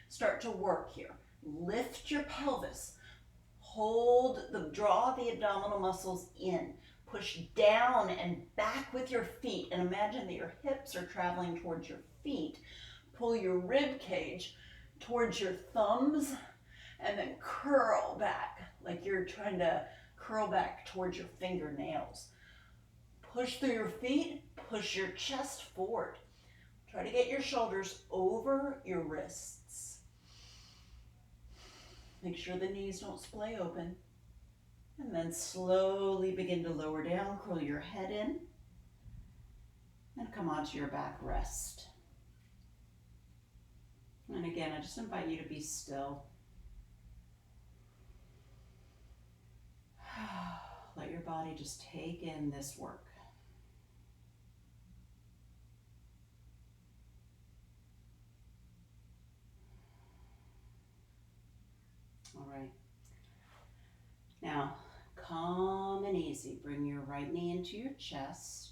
start to work here. Lift your pelvis, draw the abdominal muscles in, push down and back with your feet, and imagine that your hips are traveling towards your feet. Pull your rib cage towards your thumbs and then curl back like you're trying to curl back towards your fingernails. Push through your feet, push your chest forward. Try to get your shoulders over your wrists. Make sure the knees don't splay open. And then slowly begin to lower down, curl your head in, and come onto your back rest. And again, I just invite you to be still. Let your body just take in this work. All right. Now, calm and easy. Bring your right knee into your chest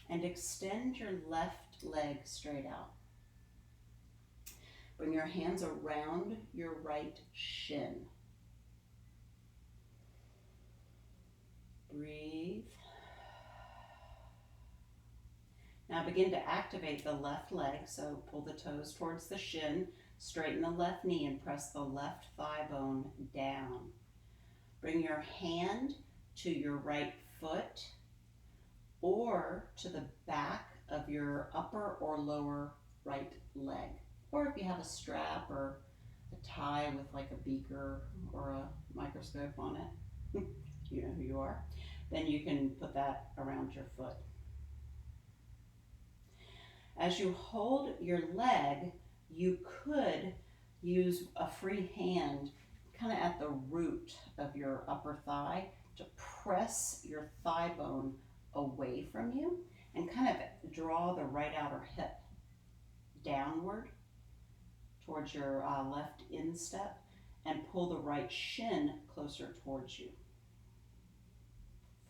and extend your left leg straight out. Bring your hands around your right shin. Breathe. Now begin to activate the left leg, so pull the toes towards the shin, straighten the left knee and press the left thigh bone down. Bring your hand to your right foot or to the back of your upper or lower right leg. Or if you have a strap or a tie with like a beaker or a microscope on it, you know who you are, then you can put that around your foot. As you hold your leg, you could use a free hand kind of at the root of your upper thigh to press your thigh bone away from you and kind of draw the right outer hip downward towards your left instep and pull the right shin closer towards you.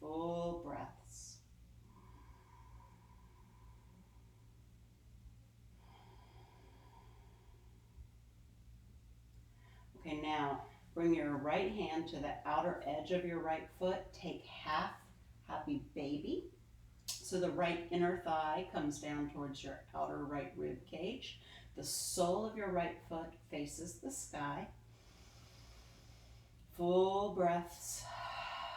Full breaths. Okay, now bring your right hand to the outer edge of your right foot. Take half happy baby. So the right inner thigh comes down towards your outer right rib cage. The sole of your right foot faces the sky. Full breaths.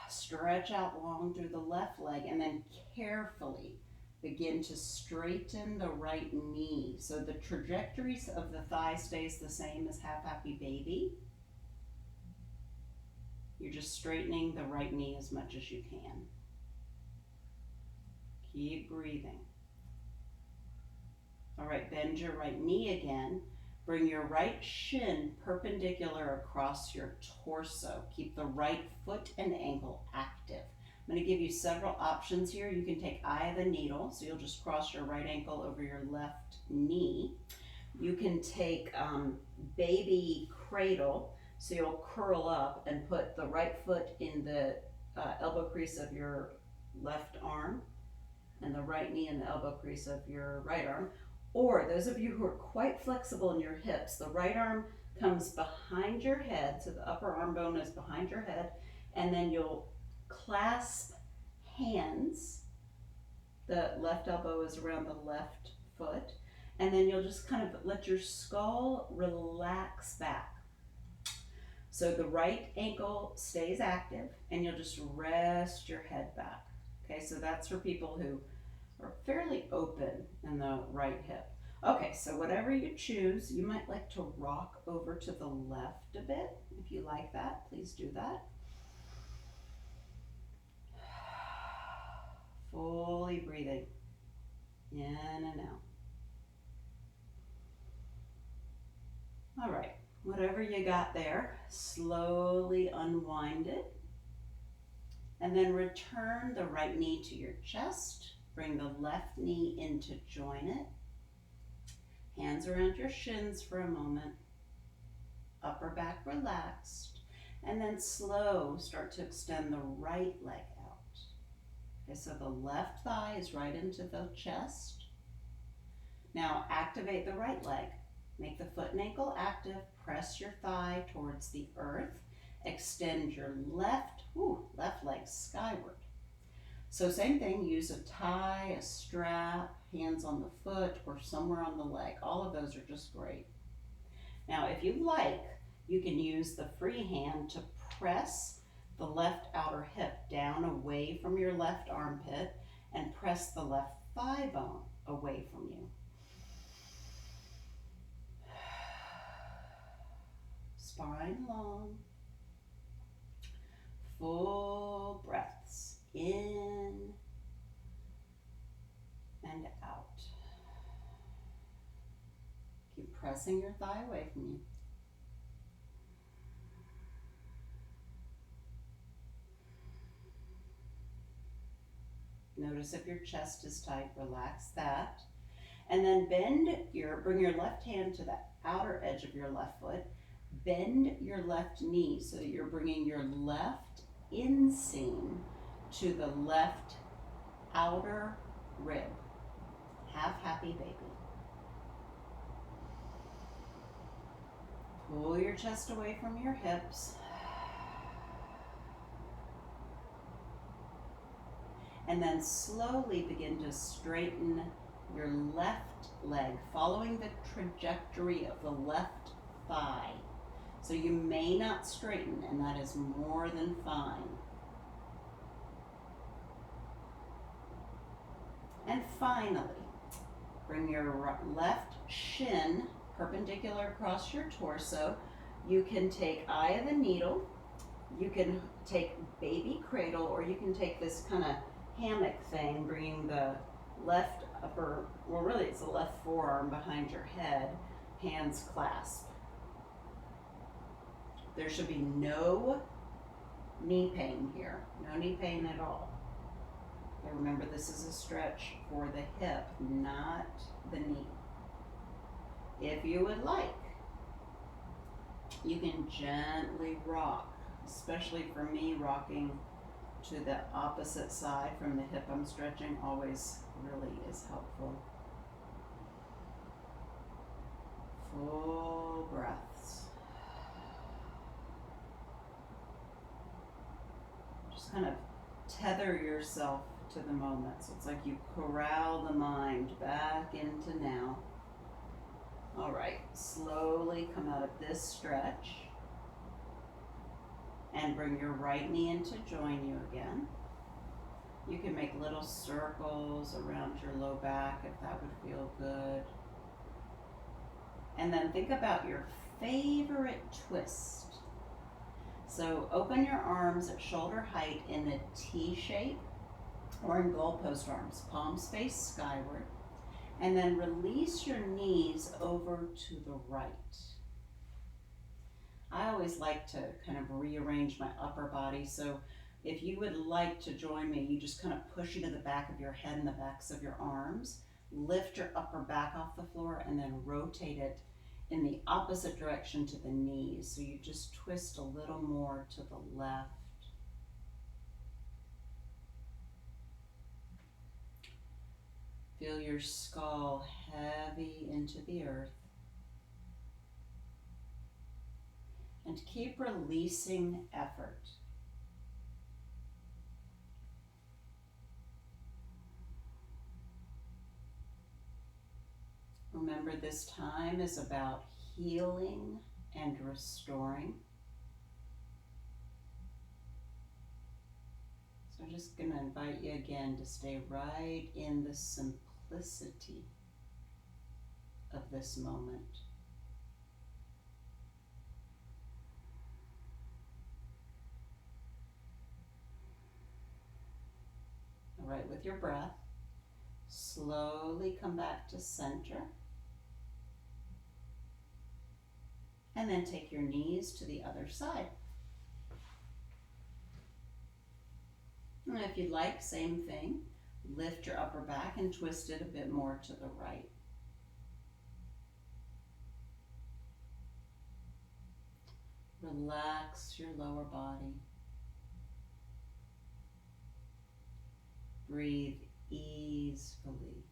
Stretch out long through the left leg and then carefully begin to straighten the right knee. So the trajectories of the thigh stays the same as half happy baby. You're just straightening the right knee as much as you can. Keep breathing. All right, bend your right knee again. Bring your right shin perpendicular across your torso. Keep the right foot and ankle active. I'm going to give you several options here. You can take eye of the needle, so you'll just cross your right ankle over your left knee. You can take baby cradle, so you'll curl up and put the right foot in the elbow crease of your left arm and the right knee in the elbow crease of your right arm. Or those of you who are quite flexible in your hips, the right arm comes behind your head, so the upper arm bone is behind your head, and then you'll clasp hands. The left elbow is around the left foot, and then you'll just kind of let your skull relax back. So the right ankle stays active, and you'll just rest your head back. Okay, so that's for people who are fairly open in the right hip. Okay, so whatever you choose, you might like to rock over to the left a bit. If you like that, please do that. Fully breathing in and out. All right, whatever you got there, slowly unwind it And then return the right knee to your chest. Bring the left knee in to join it. Hands around your shins for a moment. Upper back relaxed. And then slow, start to extend the right leg out. Okay, so the left thigh is right into the chest. Now activate the right leg. Make the foot and ankle active. Press your thigh towards the earth. Extend your left leg skyward. So same thing, use a tie, a strap, hands on the foot, or somewhere on the leg. All of those are just great. Now, if you like, you can use the free hand to press the left outer hip down away from your left armpit and press the left thigh bone away from you. Spine long. Full breaths in and out. Keep pressing your thigh away from you. Notice if your chest is tight, relax that. And then bring your left hand to the outer edge of your left foot. Bend your left knee so that you're bringing your left inseam to the left outer rib. Half happy baby. Pull your chest away from your hips. And then slowly begin to straighten your left leg, following the trajectory of the left thigh. So you may not straighten, and that is more than fine. And finally, bring your left shin perpendicular across your torso. You can take eye of the needle, you can take baby cradle, or you can take this kind of hammock thing, bringing the left upper, well really it's the left forearm behind your head, hands clasped. There should be no knee pain here, no knee pain at all. Okay, remember this is a stretch for the hip, not the knee. If you would like, you can gently rock, especially for me, rocking to the opposite side from the hip I'm stretching always really is helpful. Full breaths. Just kind of tether yourself to the moment. So it's like you corral the mind back into now. All right, slowly come out of this stretch and bring your right knee in to join you again. You can make little circles around your low back if that would feel good. And then think about your favorite twist. So open your arms at shoulder height in a T shape or in goalpost arms, palms face skyward. And then release your knees over to the right. I always like to kind of rearrange my upper body, so if you would like to join me, you just kind of push into the back of your head and the backs of your arms, lift your upper back off the floor, and then rotate it in the opposite direction to the knees. So you just twist a little more to the left. Feel your skull heavy into the earth. And keep releasing effort. Remember, this time is about healing and restoring. So I'm just going to invite you again to stay right in the simplicity of this moment. All right, with your breath, slowly come back to center. And then take your knees to the other side. And if you'd like, same thing. Lift your upper back and twist it a bit more to the right. Relax your lower body. Breathe easily.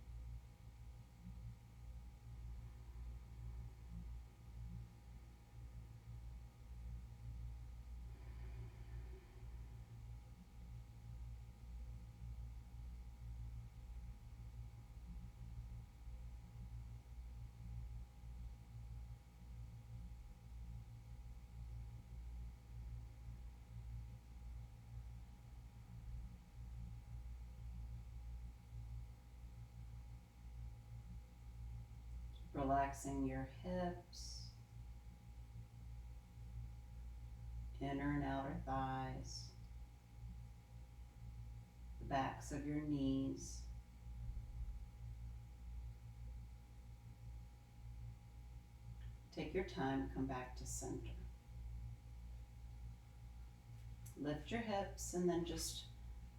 Relaxing your hips, inner and outer thighs, the backs of your knees. Take your time, come back to center. Lift your hips and then just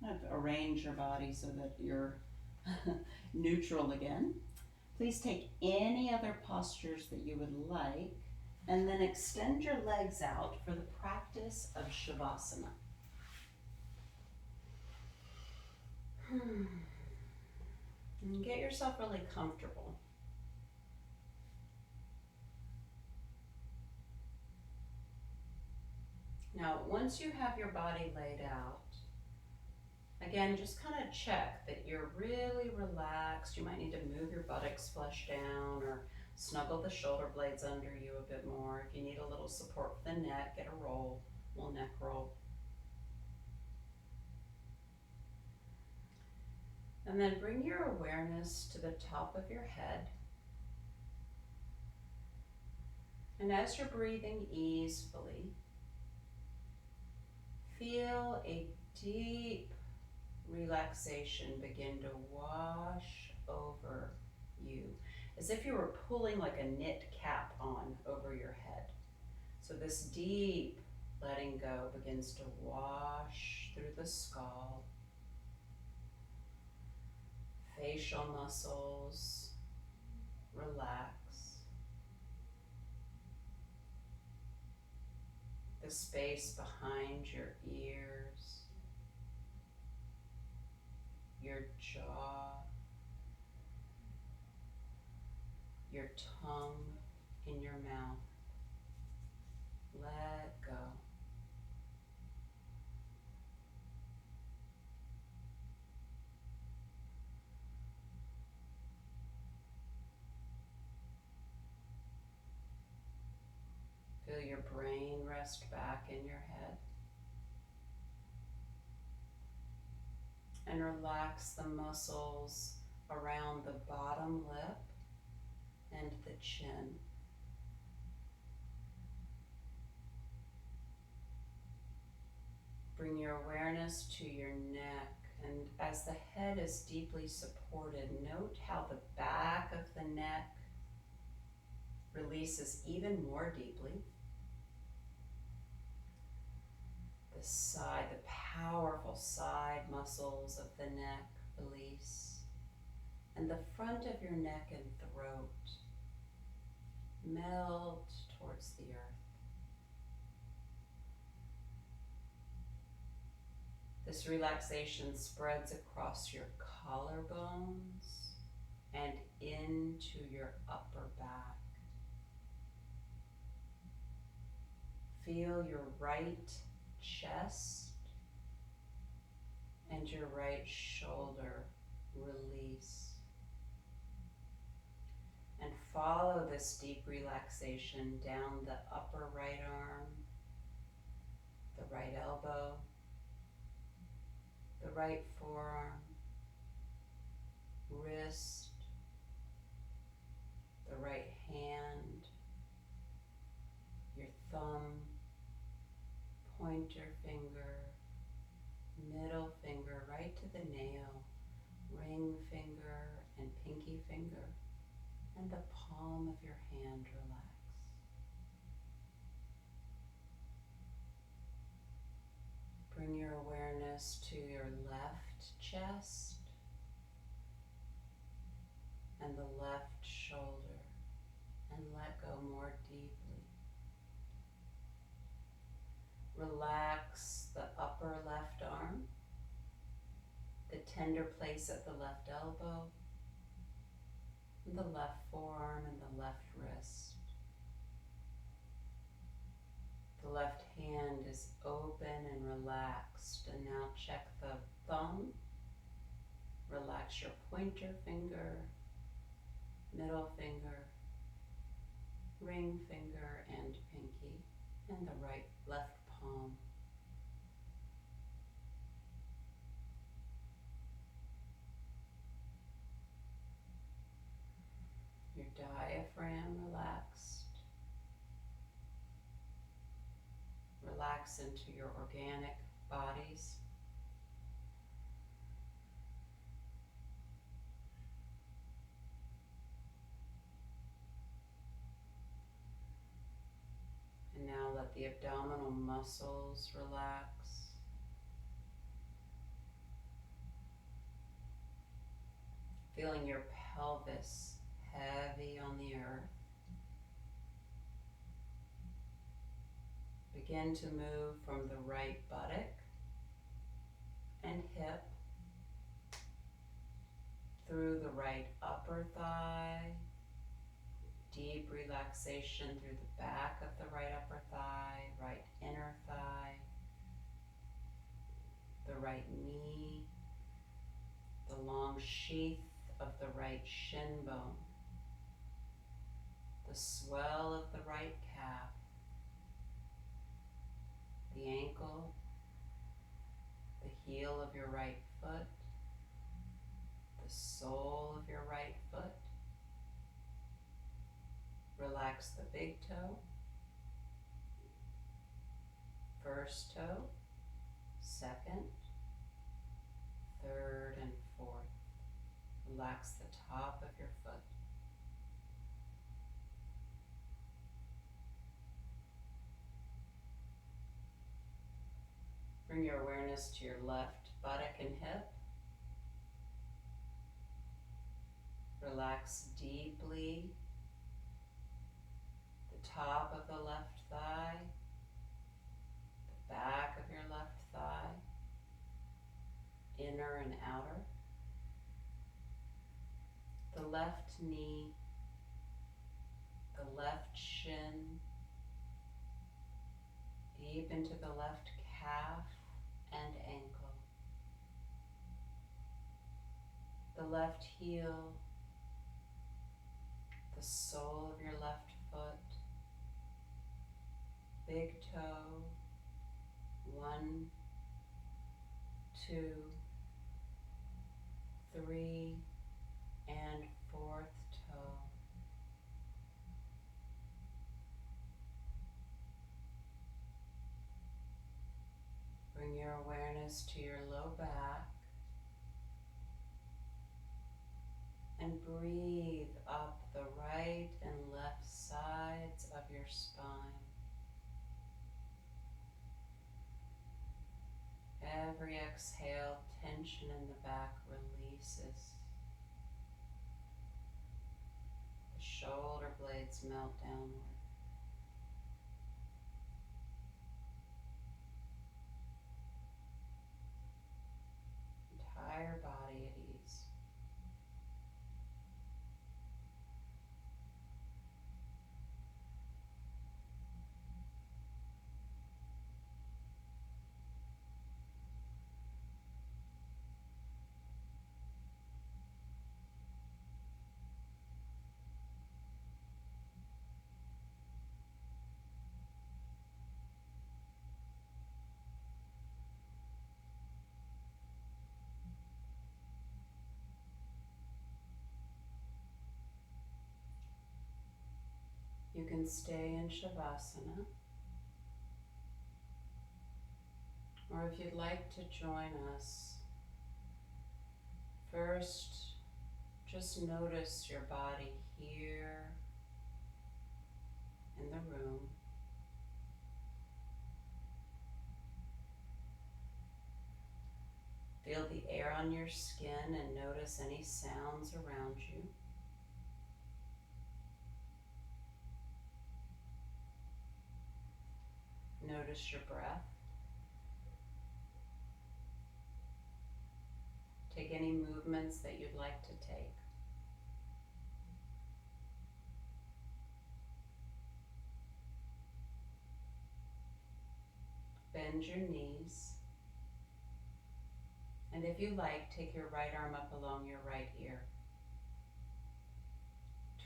kind of arrange your body so that you're neutral again. Please take any other postures that you would like and then extend your legs out for the practice of Shavasana. And get yourself really comfortable. Now, once you have your body laid out, again, just kind of check that you're really relaxed. You might need to move your buttocks flush down or snuggle the shoulder blades under you a bit more. If you need a little support for the neck, get a roll, a little neck roll. And then bring your awareness to the top of your head. And as you're breathing easily, feel a deep relaxation begin to wash over you, as if you were pulling like a knit cap on over your head. So this deep letting go begins to wash through the skull, facial muscles relax, the space behind your ears, your jaw, your tongue in your mouth. Let go. Feel your brain rest back in your head. And relax the muscles around the bottom lip and the chin. Bring your awareness to your neck, and as the head is deeply supported, note how the back of the neck releases even more deeply. The side, the powerful side muscles of the neck release, and the front of your neck and throat melt towards the earth. This relaxation spreads across your collarbones and into your upper back. Feel your right chest and your right shoulder release. And follow this deep relaxation down the upper right arm, the right elbow, the right forearm, wrist, the right hand, your thumb, pointer finger, middle finger, right to the nail, ring finger and pinky finger, and the palm of your hand relax. Bring your awareness to your left left chest and the left shoulder, and let go more deeply. Relax the upper left arm, the tender place at the left elbow, and the left forearm and the left wrist. The left hand is open and relaxed, and now check the thumb. Relax your pointer finger, middle finger, ring finger and pinky, and the left palm. Your diaphragm relaxed. Relax into your organic bodies. And now let the abdominal muscles relax. Feeling your pelvis heavy on the earth. Begin to move from the right buttock and hip through the right upper thigh. Deep relaxation through the back of the right upper thigh, right inner thigh, the right knee, the long sheath of the right shin bone, the swell of the right calf, the ankle, the heel of your right foot, the sole of your right foot. Relax the big toe, first toe, second, third, and fourth. Relax the top of your foot. Bring your awareness to your left buttock and hip. Relax deeply the top of the left thigh, the back of your left thigh, inner and outer, the left knee, the left shin, deep into the left calf and ankle, the left heel, the sole of your left foot, big toe, 1, 2, 3, and 4th toe. Bring your awareness to your low back and breathe up the right and left sides of your spine. Every exhale, tension in the back releases. The shoulder blades melt downward. Entire body at ease. You can stay in Shavasana, or if you'd like to join us, first just notice your body here in the room. Feel the air on your skin and notice any sounds around you. Notice your breath. Take any movements that you'd like to take. Bend your knees. And if you like, take your right arm up along your right ear.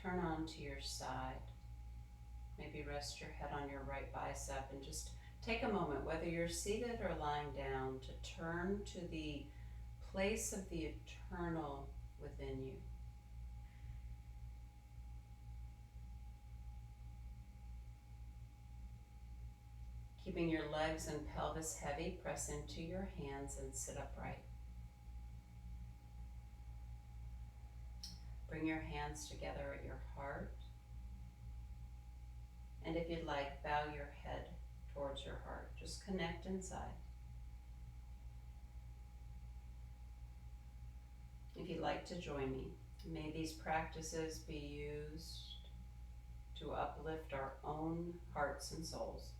Turn on to your side. Maybe rest your head on your right bicep and just take a moment, whether you're seated or lying down, to turn to the place of the eternal within you. Keeping your legs and pelvis heavy, press into your hands and sit upright. Bring your hands together at your heart. And if you'd like, bow your head towards your heart. Just connect inside. If you'd like to join me, may these practices be used to uplift our own hearts and souls,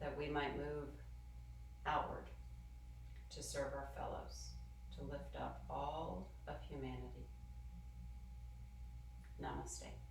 that we might move outward to serve our fellows, to lift up all of humanity. Namaste.